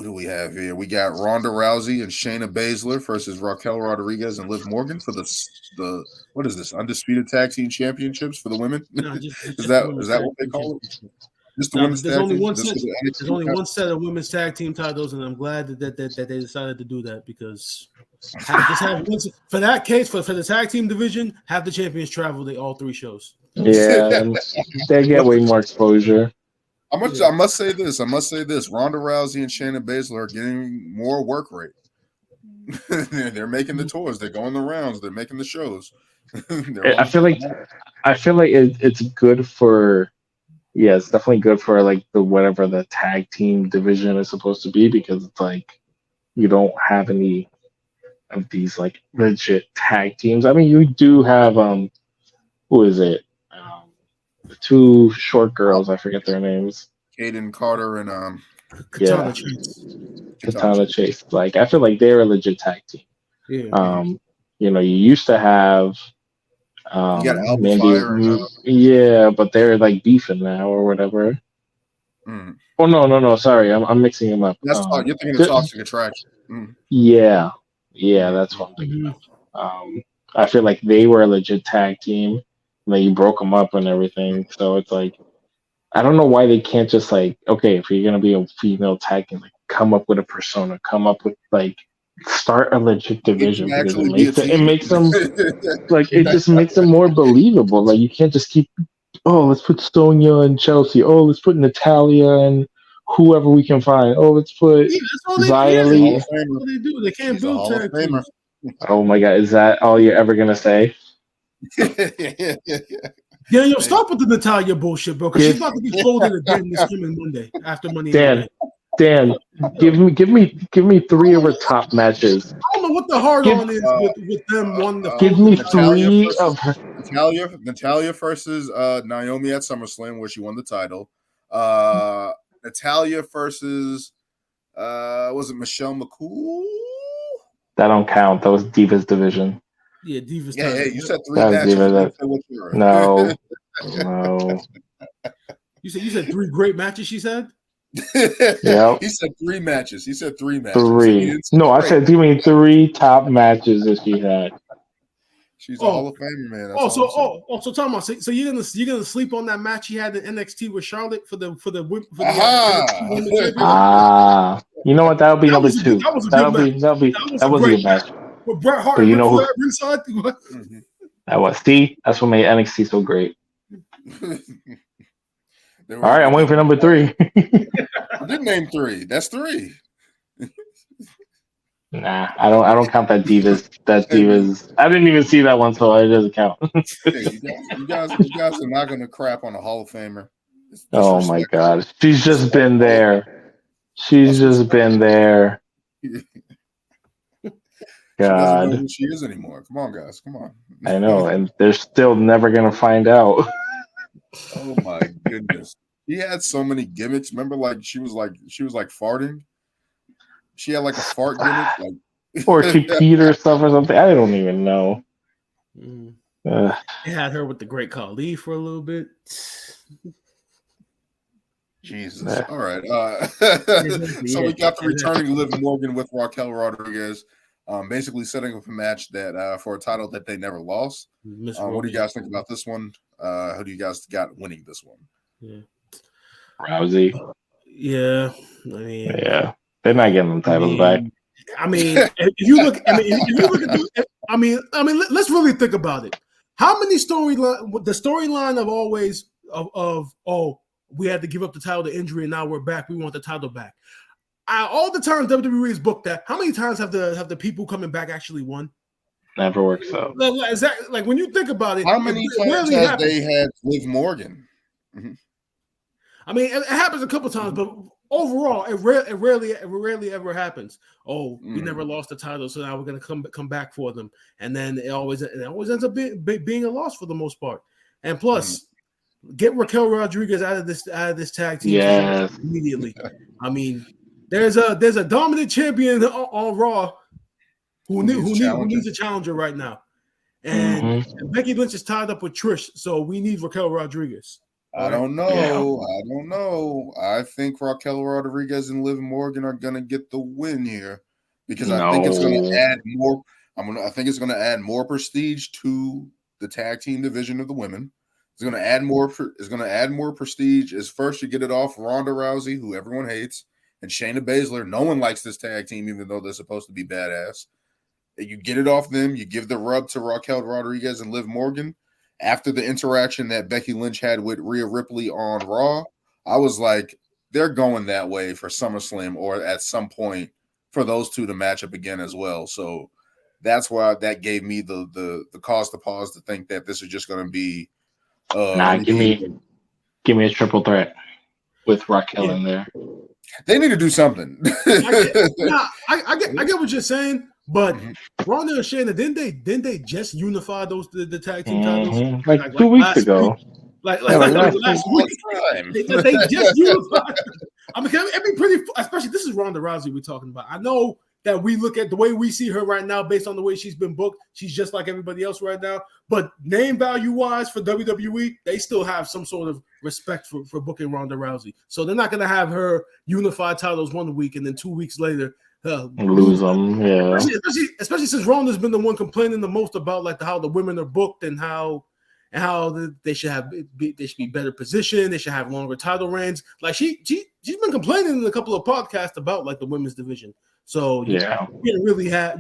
who we have here. We got Rhonda Rousey and Shayna Basler versus Raquel Rodriguez and Liv Morgan for the what is this, undisputed tag team championships for the women? No, is that what they call it? Just the women's there's tag only team? one set. There's only one set of women's tag team titles, and I'm glad that they decided to do that because for that case for the tag team division, have the champions travel all 3 shows. Yeah, they get way more exposure. I must say this. Ronda Rousey and Shayna Basler are getting more work rate. They're making the tours. They're going the rounds. They're making the shows. I feel like it's good for. Yeah, it's definitely good for like the whatever the tag team division is supposed to be because it's like you don't have any of these like legit tag teams. I mean, you do have who is it? The 2 short girls. I forget their names. Kaden Carter and Katana Chase. Katana Chase. Like I feel like they're a legit tag team. Yeah. You used to have. You got Alba Mandy, Fire. Yeah, but they're like beefing now or whatever. Mm. Oh no! Sorry, I'm mixing them up. You're thinking of Toxic Attraction. Mm. Yeah, that's what I'm thinking of. I feel like they were a legit tag team, and then you broke them up and everything. So it's like, I don't know why they can't just like, okay, if you're gonna be a female tag team, like come up with a persona, come up with like. Start a legit division because it makes them like it just makes them more believable. Like you can't just keep let's put Sonya and Chelsea. Oh, let's put Natalia and whoever we can find. Oh, let's put Xia Li. That's what they do. They can't build tag teams. Oh my god, is that all you're ever gonna say? Yeah, stop with the Natalia bullshit, bro. Because she's about to be folded again this coming Monday after Money. Dan, give me 3 of her top matches. I don't know what the hard on is with them. Give me 3 of her. Natalia versus Naomi at SummerSlam where she won the title. Natalia versus was it Michelle McCool? That don't count. That was Divas division. Yeah, Divas. Yeah, you said 3 matches. No. You said 3 great matches. She said. Yeah. He said 3 matches. 3. No, I said give me 3 top matches that she had. She's a Hall of Famer, man. So talking about so you're gonna sleep on that match he had in NXT with Charlotte for the you know what? That'll be number 2. That was a good match. With Bret Hart, you know who? Ringside. That was that's what made NXT so great. All right, I'm waiting for number 3. I did name 3. That's 3. Nah, I don't count that Divas. That Divas. I didn't even see that one, so it doesn't count. you guys are not going to crap on a Hall of Famer. Oh my God, she's just been there. She's just been there. God, she doesn't know who she is anymore. Come on, guys. Come on. I know, and they're still never going to find out. Oh my goodness. He had so many gimmicks. Remember, she was like farting. She had like a fart gimmick, or she peed or stuff or something. I don't even know. They had her with the Great Khali for a little bit. Jesus. All right. So we got the returning Liv Morgan with Raquel Rodriguez. Basically setting up a match that for a title that they never lost. What do you guys think about this one? Who do you guys got winning this one? Yeah. Rousey. Yeah. Yeah. They're not getting them titles back. If you look at let's really think about it. How many the storyline of always we had to give up the title to injury and now we're back. We want the title back. All the times WWE has booked that, how many times have the people coming back actually won? Never works out. Like when you think about it, how many times have they had Liv Morgan? Mm-hmm. It happens a couple times, but overall, it rarely ever happens. We never lost the title, so now we're gonna come back for them, and then it always ends up being a loss for the most part. And plus, get Raquel Rodriguez out of this tag team immediately. There's a dominant champion on Raw who needs a challenger right now, and Becky Lynch is tied up with Trish, so we need Raquel Rodriguez. I don't know. I don't know. I think Raquel Rodriguez and Liv Morgan are gonna get the win here because I think it's gonna add more. I think it's gonna add more prestige to the tag team division of the women. It's gonna add more. It's gonna add more prestige. Is first you get it off Rhonda Rousey, who everyone hates, and Shayna Basler. No one likes this tag team, even though they're supposed to be badass. You get it off them. You give the rub to Raquel Rodriguez and Liv Morgan. After the interaction that Becky Lynch had with Rhea Ripley on Raw, I was like, they're going that way for SummerSlam or at some point for those two to match up again as well. So that's why that gave me the cause to pause to think that this is just going to be. Give me a triple threat with Raquel in there. They need to do something. I get what you're saying. But Rhonda and Shayna, didn't they just unify the tag team titles like 2 weeks ago? Like last week. They just unified. I mean, it'd be pretty. Especially this is Rhonda Rousey we're talking about. I know that we look at the way we see her right now, based on the way she's been booked. She's just like everybody else right now. But name value wise for WWE, they still have some sort of respect for booking Rhonda Rousey. So they're not going to have her unify titles 1 week and then 2 weeks later. Lose them, yeah. Especially since Rhonda's been the one complaining the most about like how the women are booked and how they should be better positioned. They should have longer title reigns. Like she's been complaining in a couple of podcasts about like the women's division. So you can't really have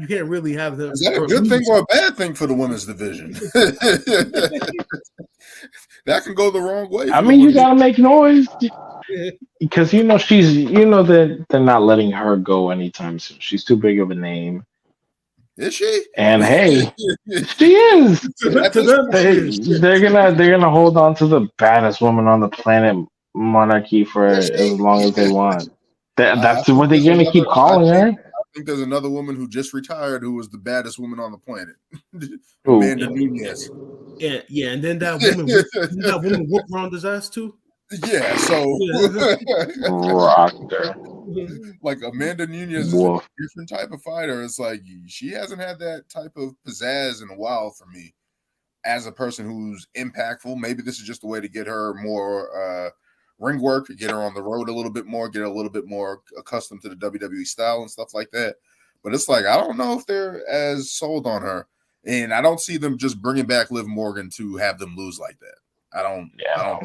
them. Is that a good thing or a bad thing for the women's division? That can go the wrong way. I mean, you gotta make noise. Because that they're not letting her go anytime soon. She's too big of a name. Is she? And hey, she is. They're gonna hold on to the baddest woman on the planet, Monarchy, for as long as they want. That's what they're gonna keep calling her. I think there's another woman who just retired who was the baddest woman on the planet, Amanda Nunes. Yeah, and then that woman whooped Ronda's ass too. Yeah, so rocker. Like Amanda Nunes is a different type of fighter. It's like she hasn't had that type of pizzazz in a while for me as a person who's impactful. Maybe this is just a way to get her more ring work, get her on the road a little bit more, get her a little bit more accustomed to the WWE style and stuff like that. But it's like I don't know if they're as sold on her, and I don't see them just bringing back Liv Morgan to have them lose like that. I don't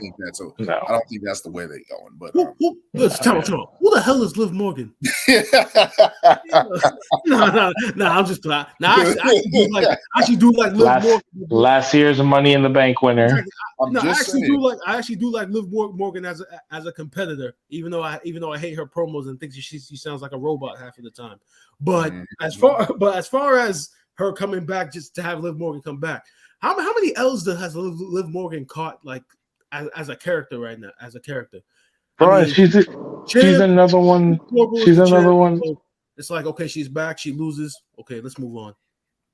think that's I don't think that's the way they're going. But tell me, who the hell is Liv Morgan? No, I'm just playing. I actually do like Liv Morgan. Last year's Money in the Bank winner. I actually do like Liv Morgan as a competitor, even though I hate her promos and think she sounds like a robot half of the time. But as far as her coming back, just to have Liv Morgan come back. How many L's has Liv Morgan caught like as a character right now? As a character, bro, she's another one. She's another one. It's like okay, she's back. She loses. Okay, let's move on.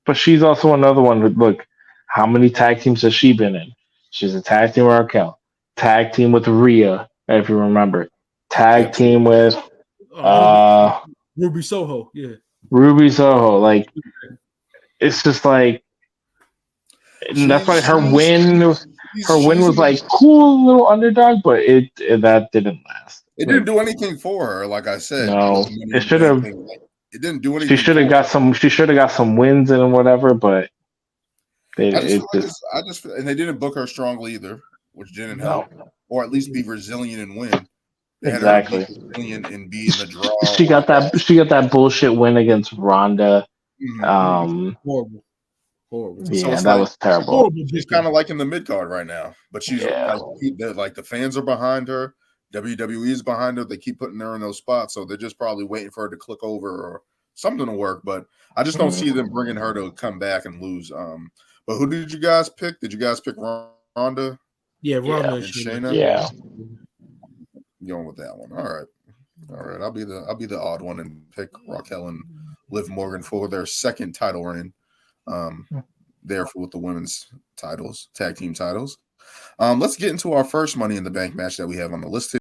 But she's also another one. Look, how many tag teams has she been in? She's a tag team with Raquel, tag team with Rhea, if you remember, tag team with Ruby Soho. Yeah, Ruby Soho. Like it's just like. And that's why her win was like cool little underdog, but that didn't last. It didn't do anything for her, like I said. No, it should have. It didn't do anything. She should have got some. She should have got some wins and whatever, but I just and they didn't book her strongly either, which didn't help, or at least be resilient and win. They exactly. Had her be resilient and be in the draw. She got that bullshit win against Rhonda. Horrible. Yeah, so that was terrible. She's kind of like in the mid card right now, but she's like the fans are behind her. WWE is behind her. They keep putting her in those spots, so they're just probably waiting for her to click over or something to work. But I just don't see them bringing her to come back and lose. But who did you guys pick? Did you guys pick Rhonda? Yeah, Rhonda and Shayna. Yeah, going with that one. All right. I'll be the odd one and pick Raquel and Liv Morgan for their second title reign. Therefore, with the women's titles, tag team titles. Let's get into our first Money in the Bank match that we have on the list.